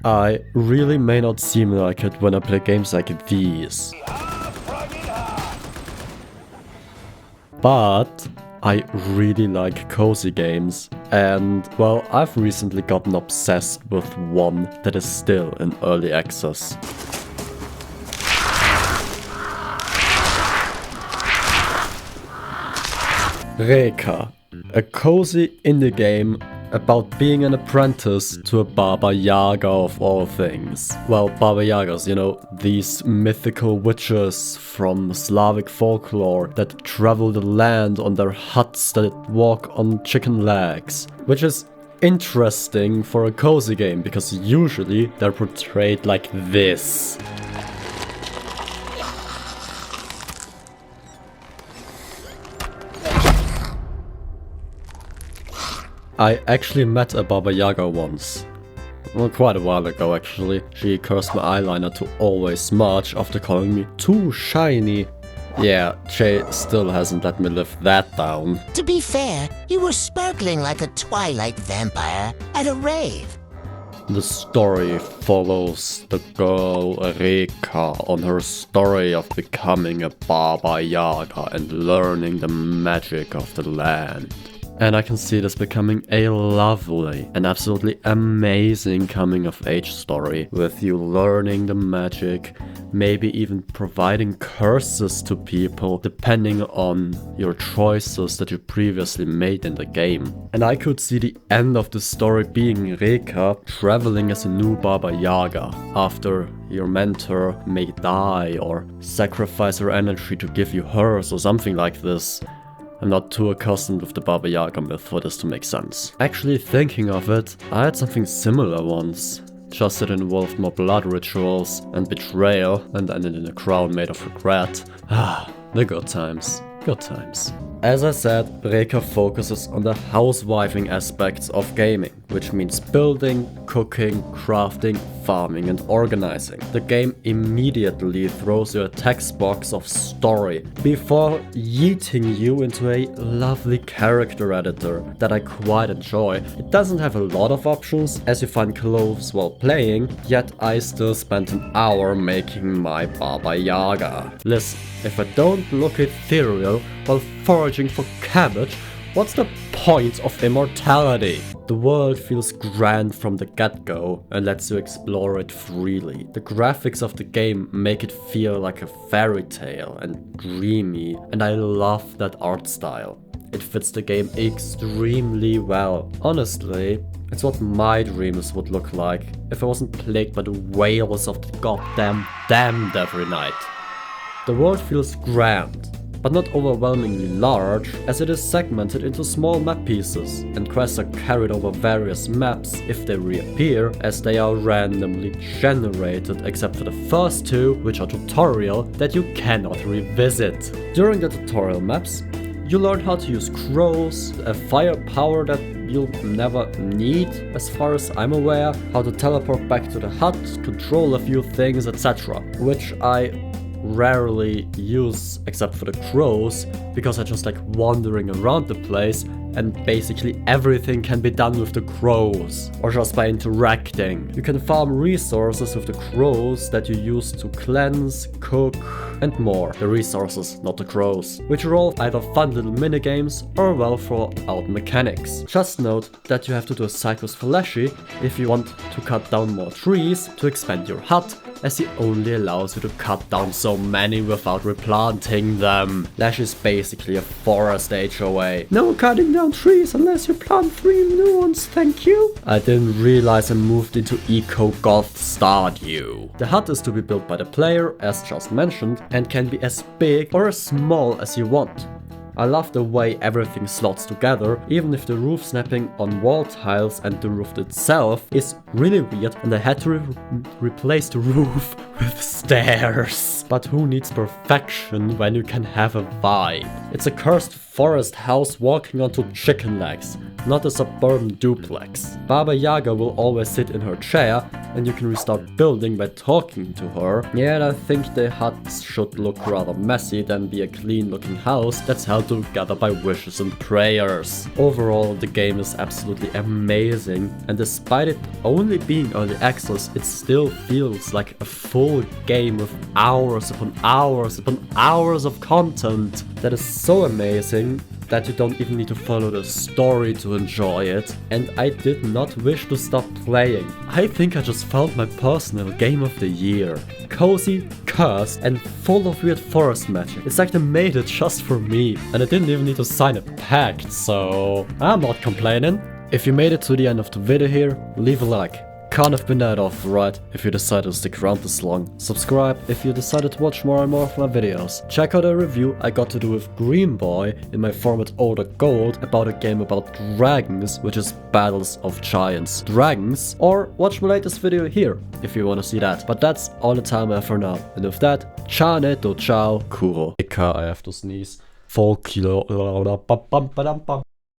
I really may not seem like it when I play games like these. But I really like cozy games, and well, I've recently gotten obsessed with one that is still in early access. Reka, a cozy indie game about being an apprentice to a Baba Yaga of all things. Well, Baba Yagas, you know, these mythical witches from Slavic folklore that travel the land on their huts that walk on chicken legs. Which is interesting for a cozy game, because usually they're portrayed like this. I actually met a Baba Yaga once. Well, quite a while ago actually. She cursed my eyeliner to always smudge after calling me too shiny. Yeah, Jay still hasn't let me live that down. To be fair, you were sparkling like a twilight vampire at a rave. The story follows the girl Reka on her story of becoming a Baba Yaga and learning the magic of the land. And I can see this becoming a lovely and absolutely amazing coming of age story, with you learning the magic, maybe even providing curses to people depending on your choices that you previously made in the game. And I could see the end of the story being Reka traveling as a new Baba Yaga after your mentor may die or sacrifice her energy to give you hers or something like this. I'm not too accustomed with the Baba Yaga myth for this to make sense. Actually, thinking of it, I had something similar once. Just it involved more blood rituals and betrayal and ended in a crown made of regret. Ah, the good times. Good times. As I said, Reka focuses on the housewifing aspects of gaming, which means building, cooking, crafting, farming and organizing. The game immediately throws you a text box of story before yeeting you into a lovely character editor that I quite enjoy. It doesn't have a lot of options as you find clothes while playing, yet I still spent an hour making my Baba Yaga. Listen, if I don't look ethereal while foraging for cabbage, what's the point of immortality? The world feels grand from the get-go and lets you explore it freely. The graphics of the game make it feel like a fairy tale and dreamy, and I love that art style. It fits the game extremely well. Honestly, it's what my dreams would look like if I wasn't plagued by the wails of the goddamn damned every night. The world feels grand, but not overwhelmingly large, as it is segmented into small map pieces, and quests are carried over various maps if they reappear, as they are randomly generated except for the first two, which are tutorial, that you cannot revisit. During the tutorial maps, you learn how to use crows, a fire power that you'll never need as far as I'm aware, how to teleport back to the hut, control a few things, etc. Which I rarely use except for the crows, because I just like wandering around the place and basically everything can be done with the crows or just by interacting. You can farm resources with the crows that you use to cleanse, cook and more. The resources, not the crows, which are all either fun little minigames or well thought out mechanics. Just note that you have to do a side quest for Leshy if you want to cut down more trees to expand your hut, as he only allows you to cut down so many without replanting them. Lash is basically a forest HOA. No cutting down trees unless you plant 3 new ones, thank you. I didn't realize I moved into Eco-Goth Stardew. The hut is to be built by the player, as just mentioned, and can be as big or as small as you want. I love the way everything slots together, even if the roof snapping on wall tiles and the roof itself is really weird and I had to replace the roof with stairs. But who needs perfection when you can have a vibe? It's a cursed forest house walking onto chicken legs, not a suburban duplex. Baba Yaga will always sit in her chair, and you can restart building by talking to her. Yeah, I think the huts should look rather messy than be a clean looking house that's held together by wishes and prayers. Overall, the game is absolutely amazing, and despite it only being early access, it still feels like a full game with hours upon hours upon hours of content that is so amazing that you don't even need to follow the story to enjoy it. And I did not wish to stop playing. I think I just found my personal game of the year. Cozy, cursed, and full of weird forest magic. It's like they made it just for me, and I didn't even need to sign a pact, so I'm not complaining. If you made it to the end of the video here, leave a like. Can't have been that off, right, if you decided to stick around this long. Subscribe if you decided to watch more and more of my videos. Check out a review I got to do with Green Boy in my format Older Gold about a game about dragons, which is Battles of Giants. Dragons, or watch my latest video here if you want to see that. But that's all the time I have for now. And with that, ciao neto ciao kuro. Reka, I have to sneeze. Folklore.